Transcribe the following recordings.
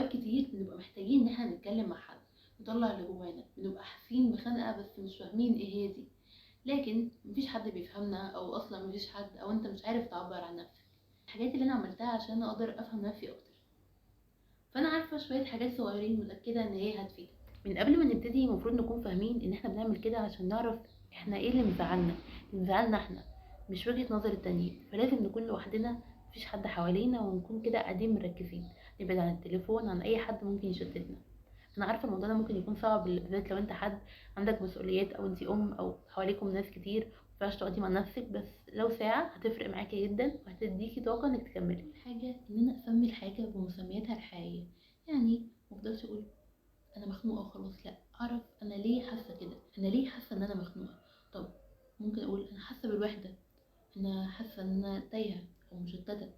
اوقات كتير بنبقى محتاجين ان احنا نتكلم مع حد، نطلع اللي جوانا، بنبقى حاسين بخنقه بس مش فاهمين ايه هي دي. لكن مفيش حد بيفهمنا، او اصلا مفيش حد، او انت مش عارف تعبر عن نفسك. الحاجات اللي انا عملتها عشان اقدر افهم نفسي اكتر، فانا عارفه شويه حاجات صغيرين متاكده ان هي هتفيدك. من قبل ما نبتدي المفروض نكون فاهمين ان احنا بنعمل كده عشان نعرف احنا ايه اللي مزعلنا. اللي مزعلنا احنا، مش وجهة نظر التانيين. فلازم نكون لوحدنا، مفيش حد حوالينا، ونكون كده قاعدين مركزين، نبعد عن التليفون، عن اي حد ممكن يشتتنا. انا عارفه الموضوع ده ممكن يكون صعب، بالذات لو انت حد عندك مسؤوليات، او انتي ام، او حواليكم ناس كتير مينفعش تقعدي مع نفسك. بس لو ساعه هتفرق معاكي جدا، وهتديكي طاقه انك تكملي. حاجه ان انا اسمي الحاجه بمسمياتها الحقيقيه، يعني مفضلش اقول انا مخنوقه وخلاص، لا، اعرف انا ليه حاسه كده، انا ليه حاسه ان انا مخنوقه. طب ممكن اقول انا حاسه بالوحده، انا حاسه ان انا تايهه او مشتته.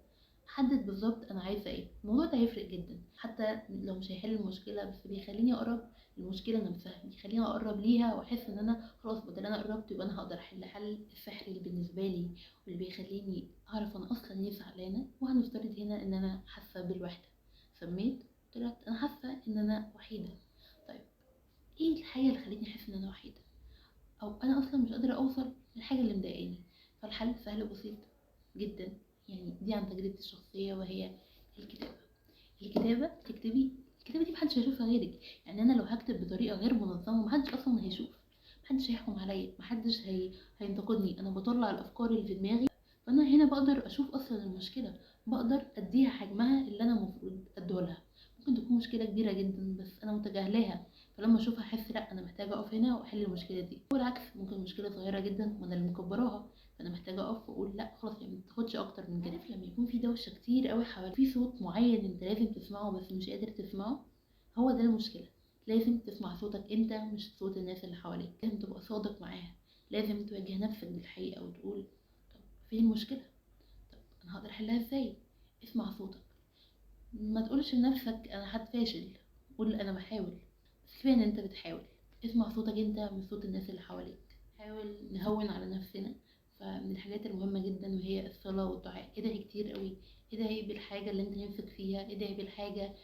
حدد بالظبط انا عايزه ايه. الموضوع ده هيفرق جدا، حتى لو مش هيحل المشكله بس بيخليني اقرب للمشكله نفسها، بيخليني اقرب ليها، واحس ان انا خلاص بدل انا قربت يبقى انا هقدر احل حل السحري اللي بالنسبه لي، واللي بيخليني اعرف انا اصلا ليه زعلانه. وهنفترض هنا ان انا حاسه بالوحده، سميت، طلعت انا حاسه ان انا وحيده. طيب ايه الحاجه اللي خلتني احس ان انا وحيده، او انا اصلا مش قادره اوصل للحاجه اللي مضايقاني؟ فالحل سهل وبسيط جدا، يعني دي عن تجربتي الشخصيه، وهي الكتابه. تكتبي. الكتابه دي محدش هيشوفها غيرك. يعني انا لو هكتب بطريقه غير منظمه محدش اصلا هيشوف، محدش هيحكم عليا، محدش هينتقدني. انا بطلع الافكار اللي في دماغي، فانا هنا بقدر اشوف اصلا المشكله، بقدر اديها حجمها اللي انا المفروض ادولها. ممكن تكون مشكله كبيره جدا بس انا متجاهلاها، فلما اشوفها احس لا، انا محتاجه اقف هنا واحل المشكله دي. والعكس، ممكن مشكله صغيره جدا وانا اللي مكبراها، فانا محتاجه اقف واقول لا خلاص، يعني ما تاخدش اكتر من كده. عارف لما يكون في دوشه كتير قوي حواليك، في صوت معين انت لازم تسمعه بس مش قادر تسمعه، هو ده المشكله. لازم تسمع صوتك انت، مش صوت الناس اللي حواليك. لازم تبقى صادق معاها، لازم تواجه نفسك بالحقيقه وتقول طب فين المشكله، طب انا هقدر احلها ازاي. اسمع صوتك، ما تقولش لنفسك انا حد فاشل، قول انا بحاول. بس كفايه ان انت بتحاول. اسمع صوتك انت مش صوت الناس اللي حواليك. حاول نهون على نفسنا. فمن الحاجات المهمه جدا وهي الصلاه والدعاء. ادعي كتير قوي، ادعي بالحاجه اللي انت نفسك فيها، ادعي بالحاجه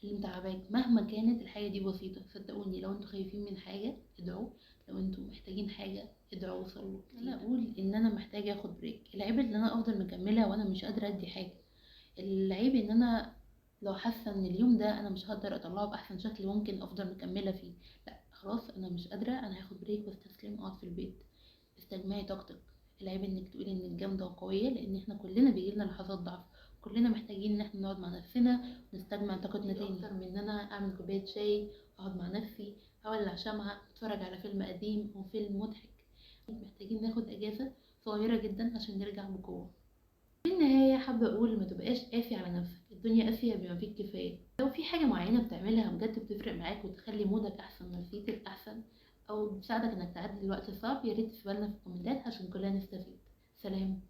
اللي متعباك مهما كانت الحاجه دي بسيطه. صدقوني لو انتوا خايفين من حاجه ادعوا، لو انتوا محتاجين حاجه ادعوا وصلوا. انا اقول ان انا محتاجه اخد بريك. العيب ان انا افضل مكمله وانا مش قادره ادي حاجه. العيب ان انا لو حاسه ان اليوم ده انا مش هقدر اطلعه باحسن شكل ممكن افضل مكمله فيه. لا خلاص، انا مش قادره، انا هاخد بريك واستسلم اقعد في البيت. استجمعي طاقتك. العيب انك تقولي انك جامده وقويه، لان احنا كلنا بيجيلنا لحظات ضعف، كلنا محتاجين ان احنا نقعد مع نفسنا ونستجمع طاقتنا تاني. اكتر من ان انا اعمل كوبايه شاي، اقعد مع نفسي، اولع شمعه، اتفرج على فيلم قديم او فيلم مضحك. محتاجين ناخد اجازه صغيره جدا عشان نرجع بقوه. في النهاية حابة أقول ما تبقاش قاسي على نفسك، الدنيا قاسية بما فيه الكفاية. لو في حاجة معينة بتعملها بجد بتفرق معاك وتخلي مودك أحسن ونفسيتك أحسن، أو بتساعدك إنك تعدي الوقت الصعب، ياريت تسيبها لنا في الكومنتات عشان كلنا نستفيد. سلام.